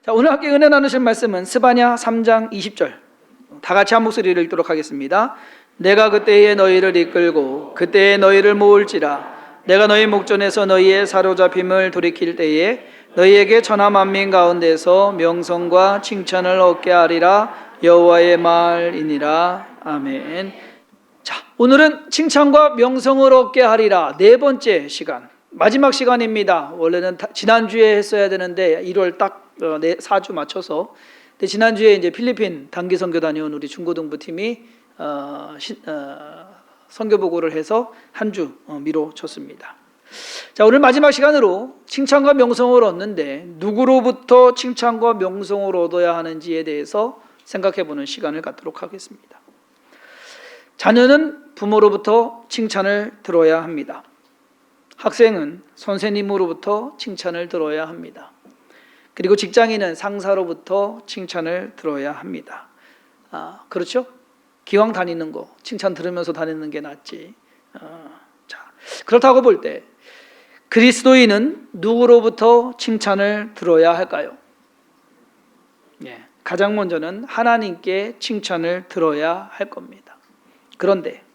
자, 오늘 함께 은혜 나누실 말씀은 스바냐 3장 20절. 다 같이 한 목소리를 읽도록 하겠습니다. 내가 그때에 너희를 이끌고 그때에 너희를 모을지라. 내가 너희 목전에서 너희의 사로잡힘을 돌이킬 때에 너희에게 천하 만민 가운데서 명성과 칭찬을 얻게 하리라. 여호와의 말이니라. 아멘. 자, 오늘은 칭찬과 명성을 얻게 하리라. 네 번째 시간, 마지막 시간입니다. 원래는 지난주에 했어야 되는데 1월 딱 4주 맞춰서, 근데 지난주에 이제 필리핀 단기 선교 다녀온 우리 중고등부팀이 선교 보고를 해서 한 주 미뤄쳤습니다. 자, 오늘 마지막 시간으로 칭찬과 명성을 얻는데 누구로부터 칭찬과 명성을 얻어야 하는지에 대해서 생각해보는 시간을 갖도록 하겠습니다. 자녀는 부모로부터 칭찬을 들어야 합니다. 학생은 선생님으로부터 칭찬을 들어야 합니다. 그리고 직장인은 상사로부터 칭찬을 들어야 합니다. 그렇죠? 기왕 다니는 거 칭찬 들으면서 다니는 게 낫지. 자, 그렇다고 볼 때 그리스도인은 누구로부터 칭찬을 들어야 할까요? 가장 먼저는 하나님께 칭찬을 들어야 할 겁니다. 그런데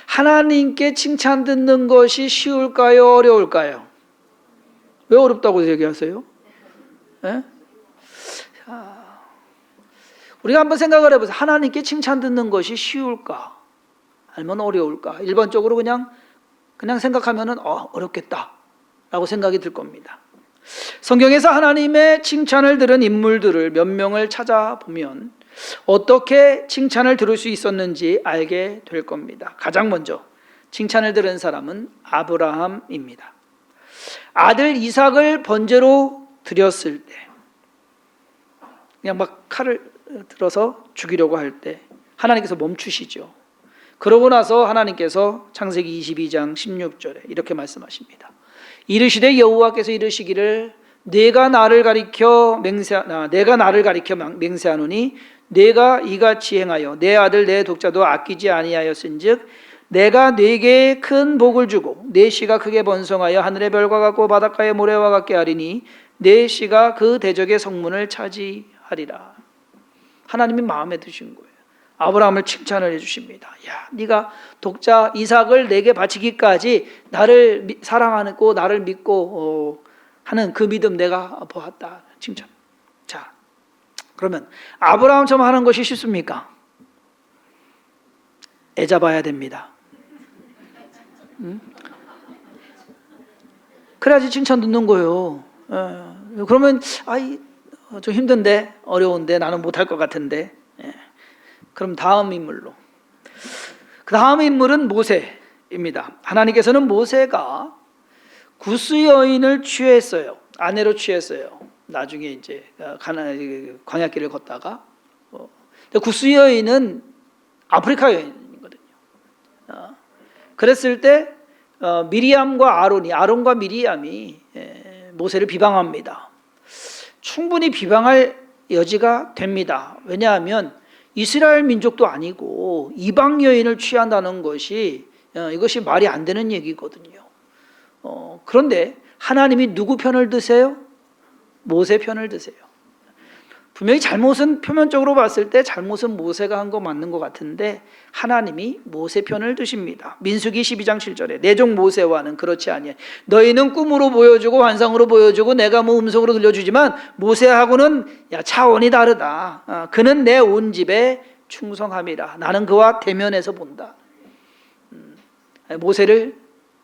하나님께 칭찬 듣는 것이 쉬울까요? 어려울까요? 왜 어렵다고 얘기하세요? 네? 우리가 한번 생각을 해보세요. 하나님께 칭찬 듣는 것이 쉬울까? 아니면 어려울까? 일반적으로 그냥 생각하면은 어렵겠다 라고 생각이 들 겁니다. 성경에서 하나님의 칭찬을 들은 인물들을 몇 명을 찾아보면 어떻게 칭찬을 들을 수 있었는지 알게 될 겁니다. 가장 먼저 칭찬을 들은 사람은 아브라함입니다. 아들 이삭을 번제로 드렸을 때, 그냥 막 칼을 들어서 죽이려고 할 때 하나님께서 멈추시죠. 그러고 나서 하나님께서 창세기 22장 16절에 이렇게 말씀하십니다. 이르시되 여호와께서 이르시기를 내가 나를 가리켜 맹세하노니 내가 이같이 행하여 내 아들 내 독자도 아끼지 아니하였은즉 내가 네게 큰 복을 주고 네 씨가 크게 번성하여 하늘의 별과 같고 바닷가의 모래와 같게 하리니 네 씨가 그 대적의 성문을 차지하리라. 하나님이 마음에 드신 거예요. 아브라함을 칭찬을 해주십니다. 야, 네가 독자 이삭을 내게 바치기까지 나를 사랑하고 나를 믿고 하는 그 믿음 내가 보았다. 칭찬. 자, 그러면 아브라함처럼 하는 것이 쉽습니까? 애 잡아야 됩니다. 그래야지 칭찬 듣는 거예요. 그러면 좀 힘든데, 어려운데, 나는 못할 것 같은데. 그럼 다음 인물로. 그 다음 인물은 모세입니다. 하나님께서는 모세가 구스 여인을 취했어요. 아내로 취했어요. 나중에 이제 광야길을 걷다가. 구스 여인은 아프리카 여인이거든요. 그랬을 때 미리암과 아론과 미리암이 모세를 비방합니다. 충분히 비방할 여지가 됩니다. 왜냐하면 이스라엘 민족도 아니고 이방 여인을 취한다는 것이 이것이 말이 안 되는 얘기거든요. 그런데 하나님이 누구 편을 드세요? 모세 편을 드세요. 분명히 잘못은 표면적으로 봤을 때 잘못은 모세가 한 거 맞는 것 같은데 하나님이 모세 편을 드십니다. 민수기 12장 7절에 내 종 모세와는 그렇지 아니해. 너희는 꿈으로 보여주고 환상으로 보여주고 내가 음성으로 들려주지만 모세하고는 차원이 다르다. 그는 내 온 집에 충성함이라. 나는 그와 대면해서 본다. 모세를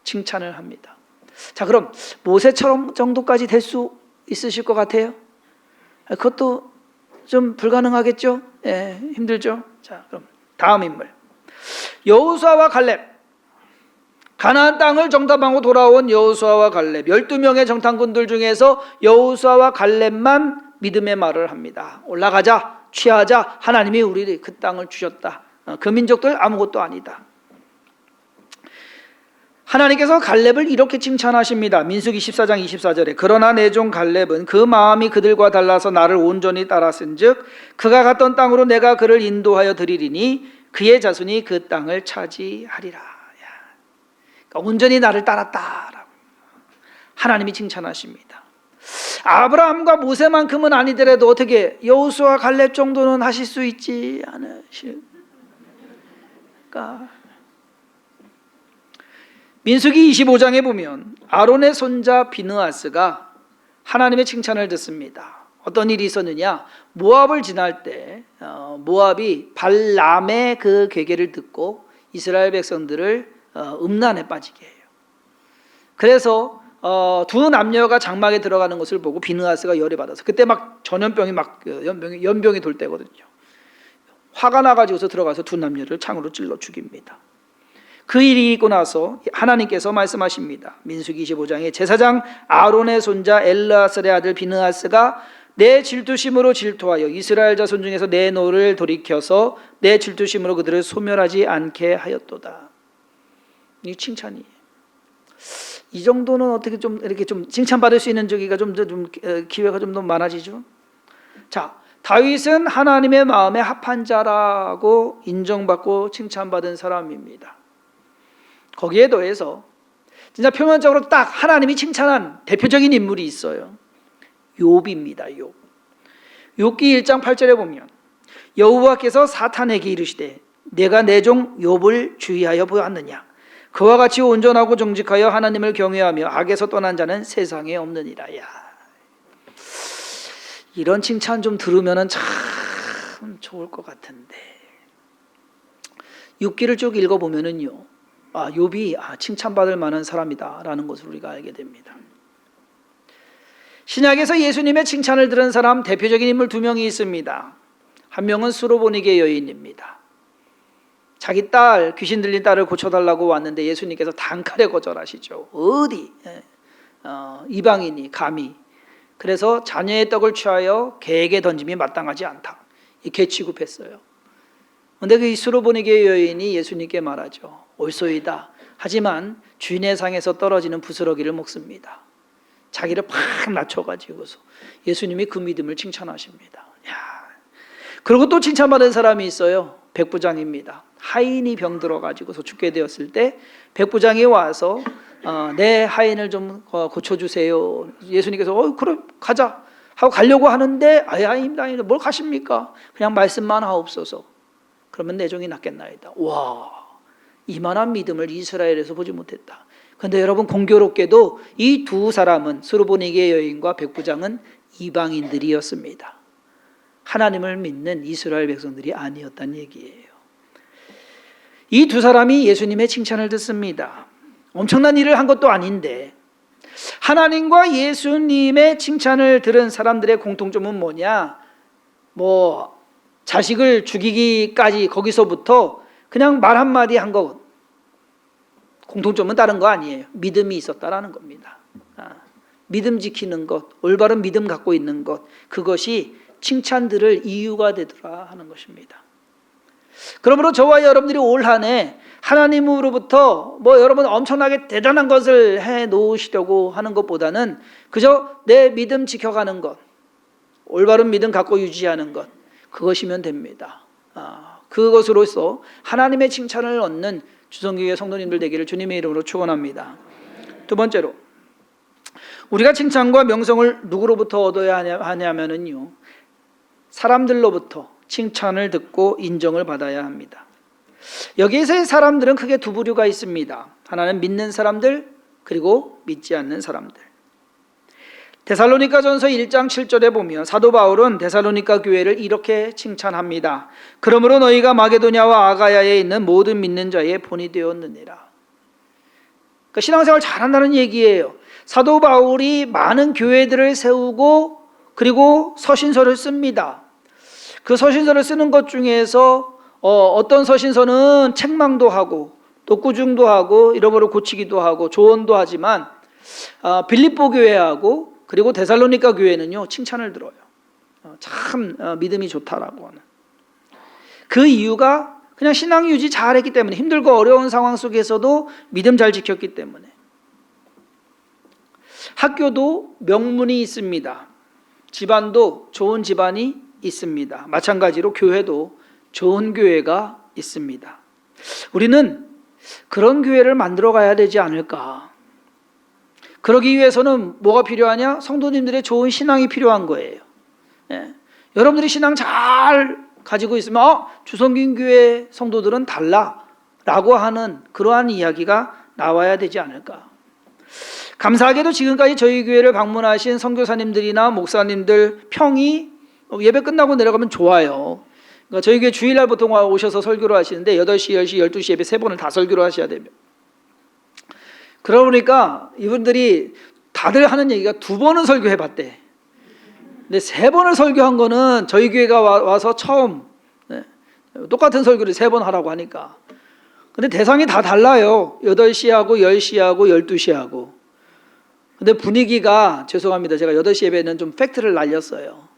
칭찬을 합니다. 자, 그럼 모세처럼 정도까지 될 수 있으실 것 같아요? 그것도 좀 불가능하겠죠? 힘들죠? 자, 그럼 다음 인물. 여호수아와 갈렙. 가나안 땅을 정탐하고 돌아온 여호수아와 갈렙. 12명의 정탐꾼들 중에서 여호수아와 갈렙만 믿음의 말을 합니다. 올라가자, 취하자. 하나님이 우리 그 땅을 주셨다. 그 민족들 아무것도 아니다. 하나님께서 갈렙을 이렇게 칭찬하십니다. 민수기 14장 24절에 그러나 내 종 갈렙은 그 마음이 그들과 달라서 나를 온전히 따랐은즉 그가 갔던 땅으로 내가 그를 인도하여 드리리니 그의 자손이 그 땅을 차지하리라. 그러니까 온전히 나를 따랐다라고 하나님이 칭찬하십니다. 아브라함과 모세만큼은 아니더라도 어떻게 여호수아 갈렙 정도는 하실 수 있지 않으실까? 민수기 25장에 보면 아론의 손자 비느하스가 하나님의 칭찬을 듣습니다. 어떤 일이 있었느냐? 모압을 지날 때 모압이 발람의 그 괴계를 듣고 이스라엘 백성들을 음란에 빠지게 해요. 그래서 두 남녀가 장막에 들어가는 것을 보고 비느하스가 열이 받아서, 그때 막 전염병이 연병이 돌 때거든요. 화가 나가지고서 들어가서 두 남녀를 창으로 찔러 죽입니다. 그 일이 있고 나서 하나님께서 말씀하십니다. 민수기 25장에 제사장 아론의 손자 엘르아살의 아들 비느하스가 내 질투심으로 질투하여 이스라엘 자손 중에서 내 노를 돌이켜서 내 질투심으로 그들을 소멸하지 않게 하였도다. 이 칭찬이에요. 이 정도는 어떻게 좀 이렇게 좀 칭찬받을 수 있는 저기가 좀 기회가 좀 더 많아지죠. 자, 다윗은 하나님의 마음에 합한 자라고 인정받고 칭찬받은 사람입니다. 거기에 더해서 진짜 표면적으로 딱 하나님이 칭찬한 대표적인 인물이 있어요. 욥입니다. 욥. 욥기 1장 8절에 보면 여호와께서 사탄에게 이르시되 내가 내 종 욥을 주의하여 보았느냐? 그와 같이 온전하고 정직하여 하나님을 경외하며 악에서 떠난 자는 세상에 없느니라. 야, 이런 칭찬 좀 들으면 참 좋을 것 같은데, 욥기를 쭉 읽어보면은요, 욥이 칭찬받을 만한 사람이다라는 것을 우리가 알게 됩니다. 신약에서 예수님의 칭찬을 들은 사람 대표적인 인물 두 명이 있습니다. 한 명은 수로보니게 여인입니다. 자기 딸, 귀신 들린 딸을 고쳐달라고 왔는데 예수님께서 단칼에 거절하시죠. 어디 이방인이 감히. 그래서 자녀의 떡을 취하여 개에게 던짐이 마땅하지 않다. 개 취급했어요. 그런데 그 수로보니게 여인이 예수님께 말하죠. 옳소이다. 하지만 주인의 상에서 떨어지는 부스러기를 먹습니다. 자기를 팍 낮춰가지고서 예수님이 그 믿음을 칭찬하십니다. 야. 그리고 또 칭찬받은 사람이 있어요. 백부장입니다. 하인이 병들어가지고서 죽게 되었을 때 백부장이 와서 내 하인을 좀 고쳐주세요. 예수님께서 그럼 가자 하고 가려고 하는데 아닙니다. 뭘 가십니까? 그냥 말씀만 하옵소서. 그러면 내 종이 낫겠나이다. 와, 이만한 믿음을 이스라엘에서 보지 못했다. 그런데 여러분, 공교롭게도 이 두 사람은 수로보니게 여인과 백부장은 이방인들이었습니다. 하나님을 믿는 이스라엘 백성들이 아니었다는 얘기예요. 이 두 사람이 예수님의 칭찬을 듣습니다. 엄청난 일을 한 것도 아닌데 하나님과 예수님의 칭찬을 들은 사람들의 공통점은 뭐냐? 자식을 죽이기까지 거기서부터 그냥 말 한마디 한 것, 공통점은 다른 거 아니에요. 믿음이 있었다라는 겁니다. 믿음 지키는 것, 올바른 믿음 갖고 있는 것, 그것이 칭찬 들을 이유가 되더라 하는 것입니다. 그러므로 저와 여러분들이 올 한 해 하나님으로부터 여러분 엄청나게 대단한 것을 해 놓으시려고 하는 것보다는 그저 내 믿음 지켜가는 것, 올바른 믿음 갖고 유지하는 것, 그것이면 됩니다. 그것으로서 하나님의 칭찬을 얻는 주성교회 성도님들 되기를 주님의 이름으로 축원합니다. 두 번째로, 우리가 칭찬과 명성을 누구로부터 얻어야 하냐면요, 사람들로부터 칭찬을 듣고 인정을 받아야 합니다. 여기에서의 사람들은 크게 두 부류가 있습니다. 하나는 믿는 사람들, 그리고 믿지 않는 사람들. 데살로니가전서 1장 7절에 보면 사도 바울은 데살로니가 교회를 이렇게 칭찬합니다. 그러므로 너희가 마게도냐와 아가야에 있는 모든 믿는 자의 본이 되었느니라. 그러니까 신앙생활 잘한다는 얘기예요. 사도 바울이 많은 교회들을 세우고 그리고 서신서를 씁니다. 그 서신서를 쓰는 것 중에서 어떤 서신서는 책망도 하고 또 꾸중도 하고 잃어버려 고치기도 하고 조언도 하지만 빌립보 교회하고 그리고 데살로니가 교회는요, 칭찬을 들어요. 참 믿음이 좋다라고 하는. 그 이유가 그냥 신앙 유지 잘했기 때문에, 힘들고 어려운 상황 속에서도 믿음 잘 지켰기 때문에. 학교도 명문이 있습니다. 집안도 좋은 집안이 있습니다. 마찬가지로 교회도 좋은 교회가 있습니다. 우리는 그런 교회를 만들어 가야 되지 않을까. 그러기 위해서는 뭐가 필요하냐? 성도님들의 좋은 신앙이 필요한 거예요. 예. 여러분들이 신앙 잘 가지고 있으면 주성균 교회 성도들은 달라라고 하는 그러한 이야기가 나와야 되지 않을까. 감사하게도 지금까지 저희 교회를 방문하신 선교사님들이나 목사님들 평이 예배 끝나고 내려가면 좋아요. 그러니까 저희 교회 주일날 보통 오셔서 설교를 하시는데 8시, 10시, 12시 예배 3번을 다 설교를 하셔야 됩니다. 그러다 보니까 이분들이 다들 하는 얘기가 2번은 설교해 봤대. 근데 3번을 설교한 거는 저희 교회가 와서 처음, 똑같은 설교를 3번 하라고 하니까. 근데 대상이 다 달라요. 8시하고 10시하고 12시하고. 근데 분위기가, 죄송합니다, 제가 8시 예배는 좀 팩트를 날렸어요.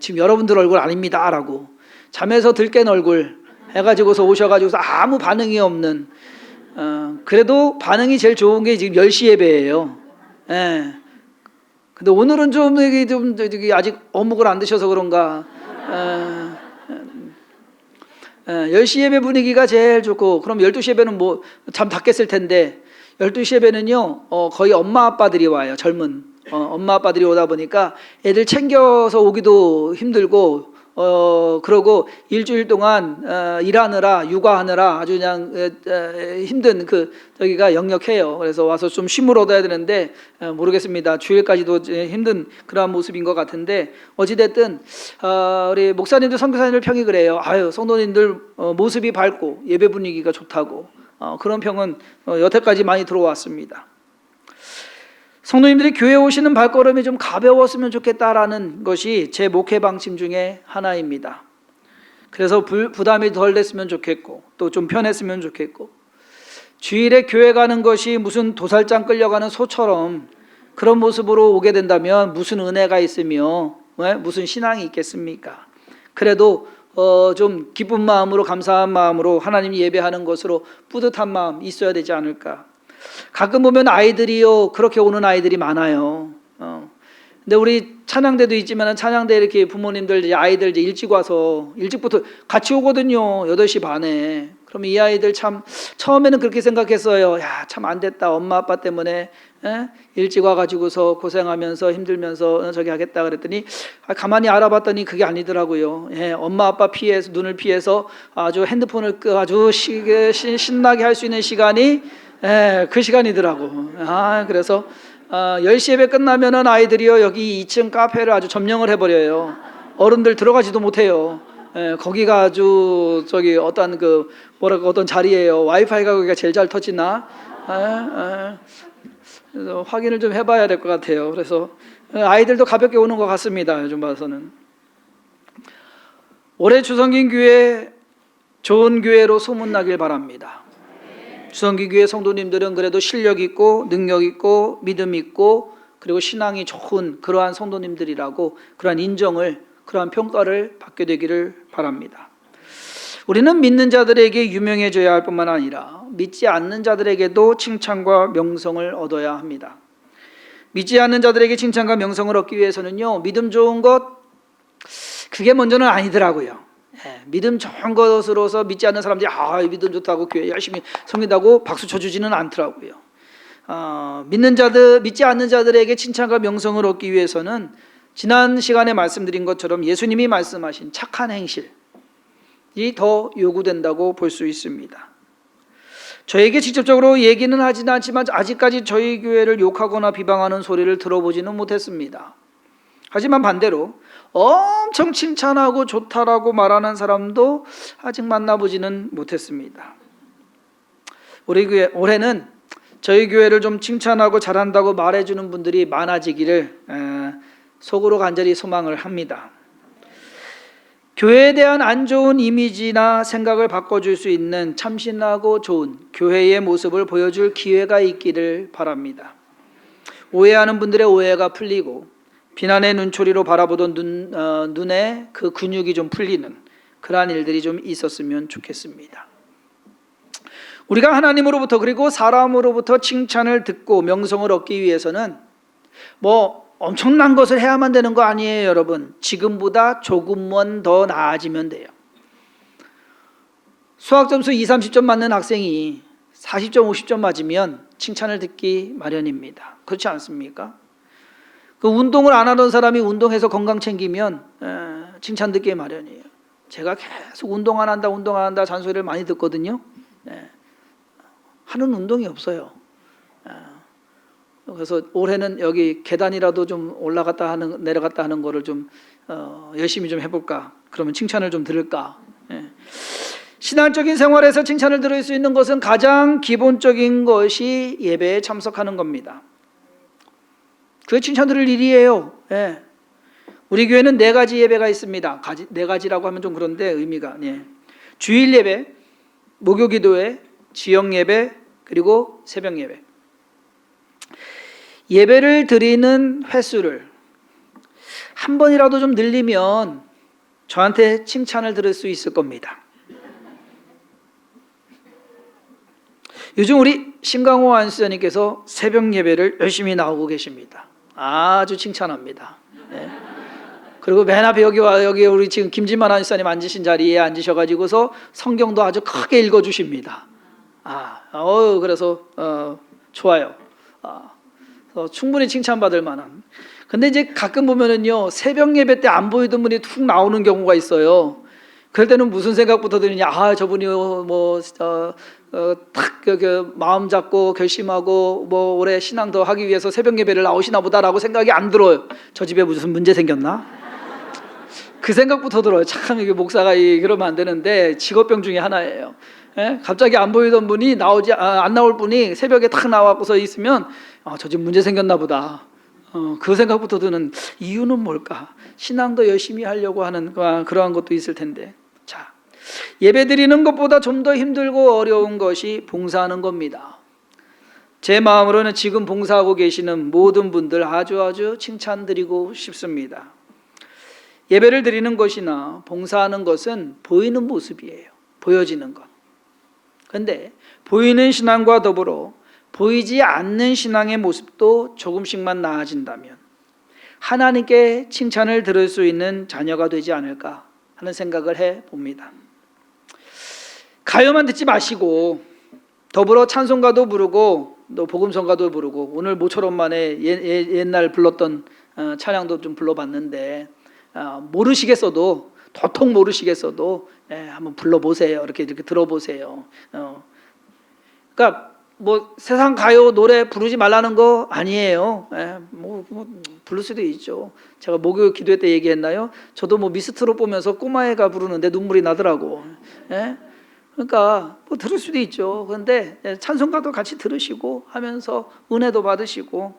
지금 여러분들 얼굴 아닙니다 라고. 잠에서 들깬 얼굴 해가지고서 오셔가지고서 아무 반응이 없는, 그래도 반응이 제일 좋은 게 지금 10시 예배예요. 근데 오늘은 좀 아직 어묵을 안 드셔서 그런가. 10시 예배 분위기가 제일 좋고, 그럼 12시 예배는 뭐 잠 다 깼을 텐데, 12시 예배는요 거의 엄마 아빠들이 와요. 젊은 엄마 아빠들이 오다 보니까 애들 챙겨서 오기도 힘들고, 그러고 일주일 동안 일하느라 육아하느라 아주 그냥 힘든 저기가 역력해요. 그래서 와서 좀 쉼을 얻어야 되는데 모르겠습니다. 주일까지도 힘든 그러한 모습인 것 같은데, 어찌됐든 우리 목사님들 선교사님들 평이 그래요. 아유, 성도님들 모습이 밝고 예배 분위기가 좋다고. 그런 평은 여태까지 많이 들어왔습니다. 성도님들이 교회에 오시는 발걸음이 좀 가벼웠으면 좋겠다라는 것이 제 목회 방침 중에 하나입니다. 그래서 부담이 덜 됐으면 좋겠고, 또 좀 편했으면 좋겠고, 주일에 교회 가는 것이 무슨 도살장 끌려가는 소처럼 그런 모습으로 오게 된다면 무슨 은혜가 있으며 무슨 신앙이 있겠습니까? 그래도 좀 기쁜 마음으로, 감사한 마음으로 하나님 예배하는 것으로 뿌듯한 마음 있어야 되지 않을까. 가끔 보면 아이들이요 그렇게 오는 아이들이 많아요. 근데 우리 찬양대도 있지만 찬양대 이렇게 부모님들 아이들 이제 일찍 와서 일찍부터 같이 오거든요. 8시 반에. 그럼 이 아이들 참 처음에는 그렇게 생각했어요. 야, 참 안 됐다. 엄마 아빠 때문에 일찍 와가지고서 고생하면서 힘들면서 저기 하겠다 그랬더니 가만히 알아봤더니 그게 아니더라고요. 엄마 아빠 피해서, 눈을 피해서 아주 핸드폰을 아주 신나게 할 수 있는 시간이 그 시간이더라고. 그래서 10시 예배 끝나면은 아이들이요 여기 2층 카페를 아주 점령을 해버려요. 어른들 들어가지도 못해요. 거기가 아주 저기 어떤 어떤 자리예요. 와이파이가 거기가 제일 잘 터지나? 그래서 확인을 좀 해봐야 될 것 같아요. 그래서 아이들도 가볍게 오는 것 같습니다. 요즘 봐서는. 올해 주성긴 교회 좋은 교회로 소문나길 바랍니다. 주성긴 교회 성도님들은 그래도 실력 있고 능력 있고 믿음 있고 그리고 신앙이 좋은 그러한 성도님들이라고 그러한 인정을, 그러한 평가를 받게 되기를 바랍니다. 우리는 믿는 자들에게 유명해져야 할 뿐만 아니라 믿지 않는 자들에게도 칭찬과 명성을 얻어야 합니다. 믿지 않는 자들에게 칭찬과 명성을 얻기 위해서는요, 믿음 좋은 것 그게 먼저는 아니더라고요. 믿음 좋은 것으로서 믿지 않는 사람들이 믿음 좋다고 교회 열심히 섬긴다고 박수 쳐주지는 않더라고요. 믿지 않는 자들에게 칭찬과 명성을 얻기 위해서는 지난 시간에 말씀드린 것처럼 예수님이 말씀하신 착한 행실이 더 요구된다고 볼 수 있습니다. 저에게 직접적으로 얘기는 하지는 않지만 아직까지 저희 교회를 욕하거나 비방하는 소리를 들어보지는 못했습니다. 하지만 반대로 엄청 칭찬하고 좋다라고 말하는 사람도 아직 만나보지는 못했습니다. 우리 교회 올해는 저희 교회를 좀 칭찬하고 잘한다고 말해주는 분들이 많아지기를 속으로 간절히 소망을 합니다. 교회에 대한 안 좋은 이미지나 생각을 바꿔줄 수 있는 참신하고 좋은 교회의 모습을 보여줄 기회가 있기를 바랍니다. 오해하는 분들의 오해가 풀리고 비난의 눈초리로 바라보던 눈에 그 근육이 좀 풀리는 그러한 일들이 좀 있었으면 좋겠습니다. 우리가 하나님으로부터 그리고 사람으로부터 칭찬을 듣고 명성을 얻기 위해서는 엄청난 것을 해야만 되는 거 아니에요, 여러분. 지금보다 조금만 더 나아지면 돼요. 수학 점수 20, 30점 맞는 학생이 40점, 50점 맞으면 칭찬을 듣기 마련입니다. 그렇지 않습니까? 그 운동을 안 하던 사람이 운동해서 건강 챙기면 칭찬 듣기 마련이에요. 제가 계속 운동 안 한다 잔소리를 많이 듣거든요. 하는 운동이 없어요. 그래서 올해는 여기 계단이라도 좀 올라갔다 하는 내려갔다 하는 거를 좀 열심히 좀 해볼까? 그러면 칭찬을 좀 들을까? 신앙적인 생활에서 칭찬을 들을 수 있는 것은 가장 기본적인 것이 예배에 참석하는 겁니다. 그게 칭찬 들을 일이에요. 우리 교회는 4가지 예배가 있습니다. 4가지라고 하면 좀 그런데 의미가 주일 예배, 목요 기도회, 지역 예배, 그리고 새벽 예배. 예배를 드리는 횟수를 한 번이라도 좀 늘리면 저한테 칭찬을 들을 수 있을 겁니다. 요즘 우리 심강호 안수자님께서 새벽 예배를 열심히 나오고 계십니다. 아주 칭찬합니다. 그리고 맨 앞에 여기 우리 지금 김진만 안수자님 앉으신 자리에 앉으셔가지고서 성경도 아주 크게 읽어주십니다. 그래서 좋아요. 충분히 칭찬받을 만한. 근데 이제 가끔 보면은요, 새벽 예배 때 안 보이던 분이 툭 나오는 경우가 있어요. 그럴 때는 무슨 생각부터 드느냐? 저분이 탁 마음 잡고 결심하고 올해 신앙 더 하기 위해서 새벽 예배를 나오시나 보다라고 생각이 안 들어요. 저 집에 무슨 문제 생겼나? 그 생각부터 들어요. 참 이게 목사가 그러면 안 되는데 직업병 중에 하나예요. 갑자기 안 보이던 분이 안 나올 분이 새벽에 탁 나와서 있으면 저 집 문제 생겼나 보다. 그 생각부터 드는 이유는 뭘까? 신앙도 열심히 하려고 하는 그러한 것도 있을 텐데. 자, 예배 드리는 것보다 좀 더 힘들고 어려운 것이 봉사하는 겁니다. 제 마음으로는 지금 봉사하고 계시는 모든 분들 아주 칭찬드리고 싶습니다. 예배를 드리는 것이나 봉사하는 것은 보이는 모습이에요. 보여지는 것. 그런데 보이는 신앙과 더불어 보이지 않는 신앙의 모습도 조금씩만 나아진다면 하나님께 칭찬을 들을 수 있는 자녀가 되지 않을까 하는 생각을 해봅니다. 가요만 듣지 마시고 더불어 찬송가도 부르고 또 복음성가도 부르고, 오늘 모처럼만에 옛날 불렀던 찬양도 좀 불러봤는데 모르시겠어도 도통 모르시겠어도 한번 불러보세요. 이렇게 들어보세요. 그러니까 세상 가요 노래 부르지 말라는 거 아니에요. 부를 수도 있죠. 제가 목요 기도회 때 얘기했나요? 저도 미스트롯 보면서 꼬마애가 부르는데 눈물이 나더라고. 그러니까 들을 수도 있죠. 그런데 찬송가도 같이 들으시고 하면서 은혜도 받으시고,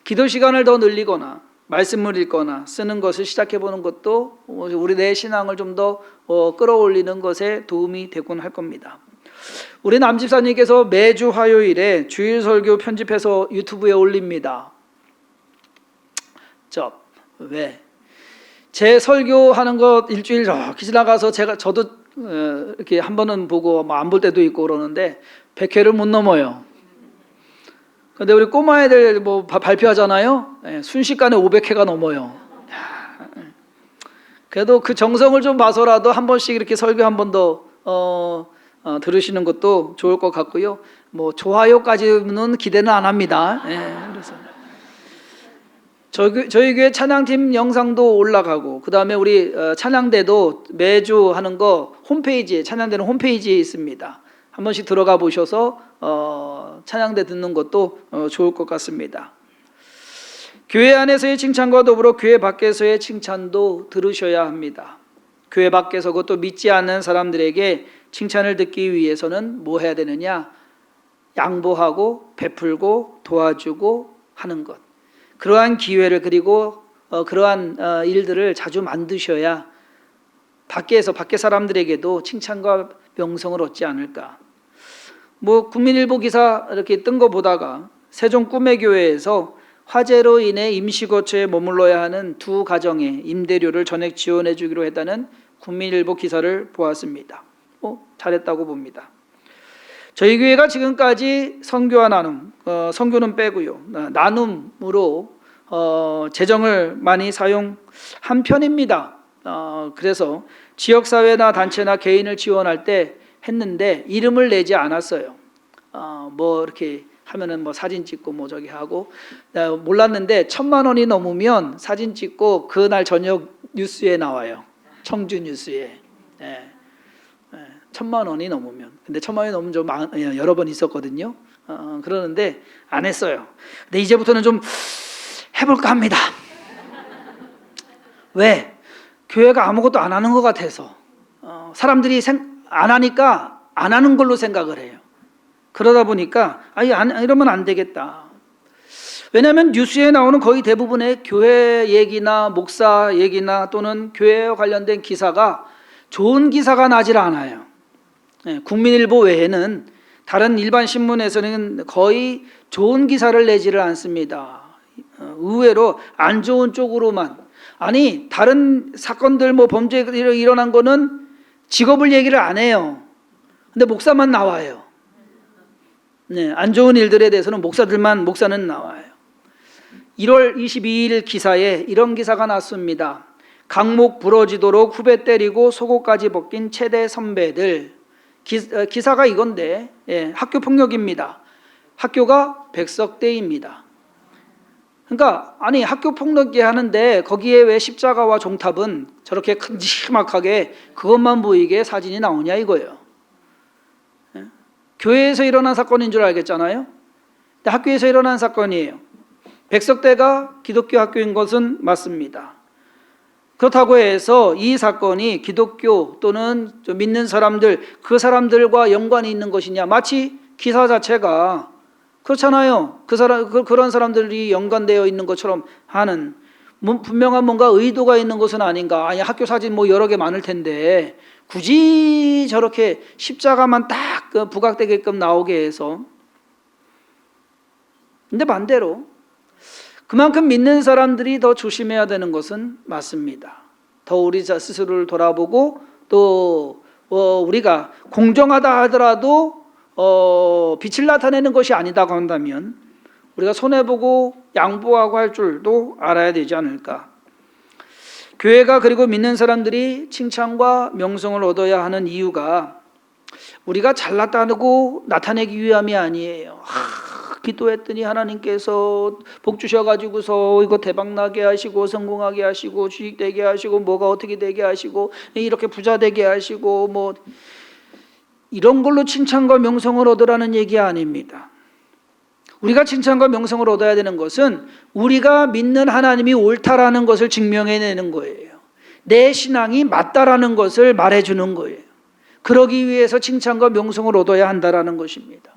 기도 시간을 더 늘리거나 말씀을 읽거나 쓰는 것을 시작해보는 것도 우리 내 신앙을 좀 더 끌어올리는 것에 도움이 되곤 할 겁니다. 우리 남집사님께서 매주 화요일에 주일 설교 편집해서 유튜브에 올립니다. 왜? 제 설교하는 것 일주일 이렇게 지나가서 저도 이렇게 한 번은 보고 안 볼 때도 있고 그러는데 100회를 못 넘어요. 근데 우리 꼬마애들 발표하잖아요. 순식간에 500회가 넘어요. 그래도 그 정성을 좀 봐서라도 한 번씩 이렇게 설교 한 번 더 들으시는 것도 좋을 것 같고요. 좋아요까지는 기대는 안 합니다. 그래서 저희 교회 찬양팀 영상도 올라가고, 그 다음에 우리 찬양대도 매주 하는 거 홈페이지에, 찬양대는 홈페이지에 있습니다. 한 번씩 들어가 보셔서 찬양대 듣는 것도 좋을 것 같습니다. 교회 안에서의 칭찬과 더불어 교회 밖에서의 칭찬도 들으셔야 합니다. 교회 밖에서 그것도 믿지 않는 사람들에게 칭찬을 듣기 위해서는 뭐 해야 되느냐? 양보하고 베풀고 도와주고 하는 것. 그러한 기회를, 그리고 그러한 일들을 자주 만드셔야 밖에 사람들에게도 칭찬과 명성을 얻지 않을까. 국민일보 기사 이렇게 뜬 거 보다가 세종 꿈의교회에서 화재로 인해 임시거처에 머물러야 하는 2가정에 임대료를 전액 지원해 주기로 했다는 국민일보 기사를 보았습니다. 잘했다고 봅니다. 저희 교회가 지금까지 선교와 나눔, 선교는 빼고요, 나눔으로 재정을 많이 사용한 편입니다. 그래서 지역사회나 단체나 개인을 지원할 때 했는데 이름을 내지 않았어요. 이렇게 하면은 뭐 사진 찍고 뭐 저기 하고, 내가 몰랐는데 1,000만 원이 넘으면 사진 찍고 그날 저녁 뉴스에 나와요. 청주 뉴스에. 예. 1,000만 원이 넘으면. 근데 1,000만 원이 넘으면 좀 여러 번 있었거든요. 그러는데 안 했어요. 근데 이제부터는 좀 해볼까 합니다. 왜? 교회가 아무것도 안 하는 것 같아서. 사람들이 안 하니까 안 하는 걸로 생각을 해요. 그러다 보니까 이러면 안 되겠다. 왜냐하면 뉴스에 나오는 거의 대부분의 교회 얘기나 목사 얘기나 또는 교회와 관련된 기사가 좋은 기사가 나질 않아요. 국민일보 외에는 다른 일반 신문에서는 거의 좋은 기사를 내지를 않습니다. 의외로 안 좋은 쪽으로만. 아니 다른 사건들 뭐 범죄 일어난 거는 직업을 얘기를 안 해요. 근데 목사만 나와요. 안 좋은 일들에 대해서는 목사는 나와요. 1월 22일 기사에 이런 기사가 났습니다. 강목 부러지도록 후배 때리고 속옷까지 벗긴 체대 선배들. 기사가 이건데 학교 폭력입니다. 학교가 백석대입니다. 그러니까 아니 학교 폭력이 하는데 거기에 왜 십자가와 종탑은 저렇게 큼지막하게 그것만 보이게 사진이 나오냐 이거예요. 교회에서 일어난 사건인 줄 알겠잖아요. 근데 학교에서 일어난 사건이에요. 백석대가 기독교 학교인 것은 맞습니다. 그렇다고 해서 이 사건이 기독교 또는 믿는 사람들, 그 사람들과 연관이 있는 것이냐? 마치 기사 자체가 그렇잖아요. 그런 사람들이 연관되어 있는 것처럼 하는 분명한 뭔가 의도가 있는 것은 아닌가. 아니 학교 사진 뭐 여러 개 많을 텐데 굳이 저렇게 십자가만 딱 부각되게끔 나오게 해서. 근데 반대로 그만큼 믿는 사람들이 더 조심해야 되는 것은 맞습니다. 더 우리 스스로를 돌아보고 또 우리가 공정하다 하더라도 빛을 나타내는 것이 아니다고 한다면 우리가 손해보고 양보하고 할 줄도 알아야 되지 않을까. 교회가 그리고 믿는 사람들이 칭찬과 명성을 얻어야 하는 이유가 우리가 잘났다고 나타내기 위함이 아니에요. 기도했더니 하나님께서 복 주셔가지고서 이거 대박나게 하시고 성공하게 하시고 주식되게 하시고 뭐가 어떻게 되게 하시고 이렇게 부자 되게 하시고 뭐 이런 걸로 칭찬과 명성을 얻으라는 얘기 아닙니다. 우리가 칭찬과 명성을 얻어야 되는 것은 우리가 믿는 하나님이 옳다라는 것을 증명해내는 거예요. 내 신앙이 맞다라는 것을 말해주는 거예요. 그러기 위해서 칭찬과 명성을 얻어야 한다라는 것입니다.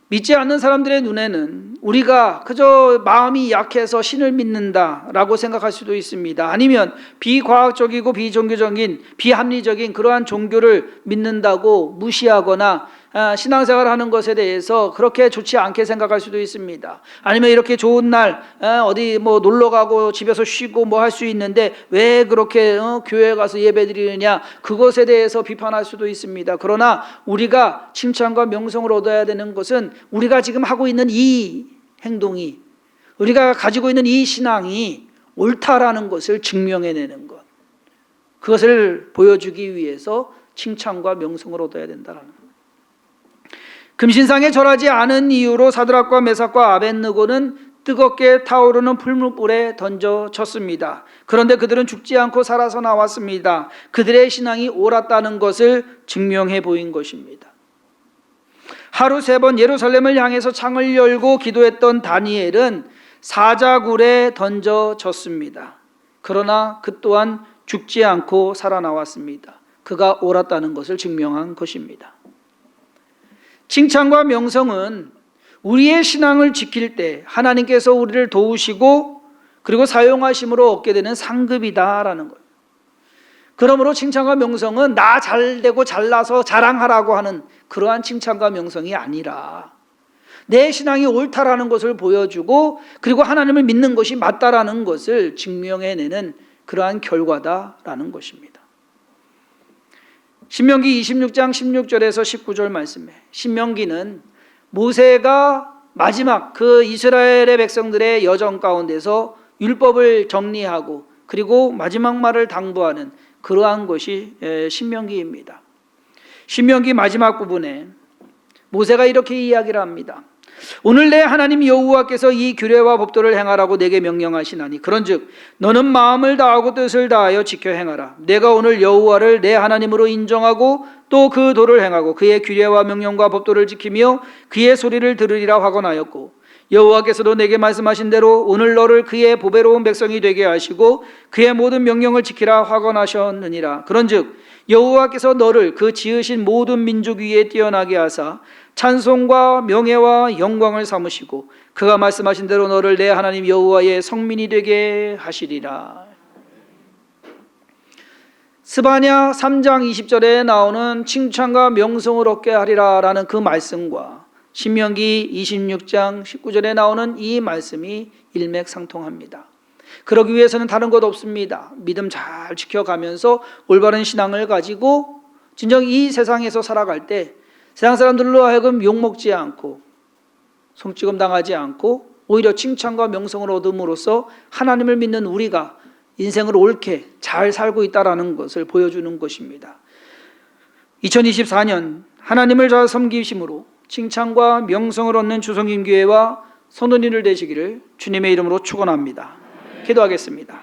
믿지 않는 사람들의 눈에는 우리가 그저 마음이 약해서 신을 믿는다라고 생각할 수도 있습니다. 아니면 비과학적이고 비종교적인 비합리적인 그러한 종교를 믿는다고 무시하거나 신앙생활하는 것에 대해서 그렇게 좋지 않게 생각할 수도 있습니다. 아니면 이렇게 좋은 날 어디 뭐 놀러 가고 집에서 쉬고 뭐 할 수 있는데 왜 그렇게 교회 가서 예배드리느냐, 그것에 대해서 비판할 수도 있습니다. 그러나 우리가 칭찬과 명성을 얻어야 되는 것은 우리가 지금 하고 있는 이 행동이, 우리가 가지고 있는 이 신앙이 옳다라는 것을 증명해내는 것, 그것을 보여주기 위해서 칭찬과 명성을 얻어야 된다는 것. 금신상에 절하지 않은 이유로 사드락과 메삭과 아벳느고는 뜨겁게 타오르는 풀무불에 던져졌습니다. 그런데 그들은 죽지 않고 살아서 나왔습니다. 그들의 신앙이 옳았다는 것을 증명해 보인 것입니다. 하루 3번 예루살렘을 향해서 창을 열고 기도했던 다니엘은 사자굴에 던져졌습니다. 그러나 그 또한 죽지 않고 살아나왔습니다. 그가 옳았다는 것을 증명한 것입니다. 칭찬과 명성은 우리의 신앙을 지킬 때 하나님께서 우리를 도우시고 그리고 사용하심으로 얻게 되는 상급이다라는 거예요. 그러므로 칭찬과 명성은 나 잘되고 잘나서 자랑하라고 하는 그러한 칭찬과 명성이 아니라 내 신앙이 옳다라는 것을 보여주고 그리고 하나님을 믿는 것이 맞다라는 것을 증명해내는 그러한 결과다라는 것입니다. 신명기 26장 16절에서 19절 말씀에, 신명기는 모세가 마지막 그 이스라엘의 백성들의 여정 가운데서 율법을 정리하고 그리고 마지막 말을 당부하는 그러한 것이 신명기입니다. 신명기 마지막 부분에 모세가 이렇게 이야기를 합니다. 오늘 내 하나님 여호와께서 이 규례와 법도를 행하라고 내게 명령하시나니 그런즉 너는 마음을 다하고 뜻을 다하여 지켜 행하라. 내가 오늘 여호와를 내 하나님으로 인정하고 또 그 도를 행하고 그의 규례와 명령과 법도를 지키며 그의 소리를 들으리라 하곤하였고 여호와께서도 내게 말씀하신 대로 오늘 너를 그의 보배로운 백성이 되게 하시고 그의 모든 명령을 지키라 하곤하셨느니라. 그런즉 여호와께서 너를 그 지으신 모든 민족 위에 뛰어나게 하사 찬송과 명예와 영광을 삼으시고 그가 말씀하신 대로 너를 내 하나님 여호와의 성민이 되게 하시리라. 스바냐 3장 20절에 나오는 칭찬과 명성을 얻게 하리라 라는 그 말씀과 신명기 26장 19절에 나오는 이 말씀이 일맥상통합니다. 그러기 위해서는 다른 것 없습니다. 믿음 잘 지켜가면서 올바른 신앙을 가지고 진정 이 세상에서 살아갈 때 세상 사람들로 하여금 욕먹지 않고 손찌검 당하지 않고 오히려 칭찬과 명성을 얻음으로써 하나님을 믿는 우리가 인생을 옳게 잘 살고 있다는 것을 보여주는 것입니다. 2024년 하나님을 잘 섬기심으로 칭찬과 명성을 얻는 주성김교회와 선원인을 되시기를 주님의 이름으로 축원합니다. 기도하겠습니다.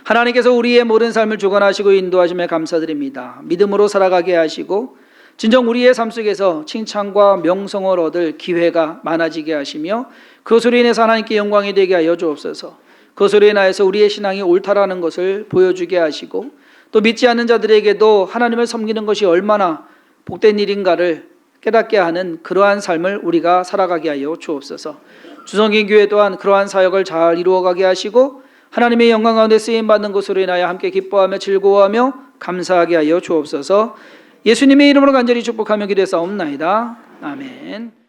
하나님께서 우리의 모든 삶을 주관하시고 인도하심에 감사드립니다. 믿음으로 살아가게 하시고 진정 우리의 삶 속에서 칭찬과 명성을 얻을 기회가 많아지게 하시며 그것으로 인해서 하나님께 영광이 되게 하여 주옵소서. 그것으로 인하여서 우리의 신앙이 옳다라는 것을 보여주게 하시고 또 믿지 않는 자들에게도 하나님을 섬기는 것이 얼마나 복된 일인가를 깨닫게 하는 그러한 삶을 우리가 살아가게 하여 주옵소서. 주성김교회 또한 그러한 사역을 잘 이루어가게 하시고 하나님의 영광 가운데 쓰임받는 것으로 인하여 함께 기뻐하며 즐거워하며 감사하게 하여 주옵소서. 예수님의 이름으로 간절히 축복하며 기도했사옵나이다. 아멘.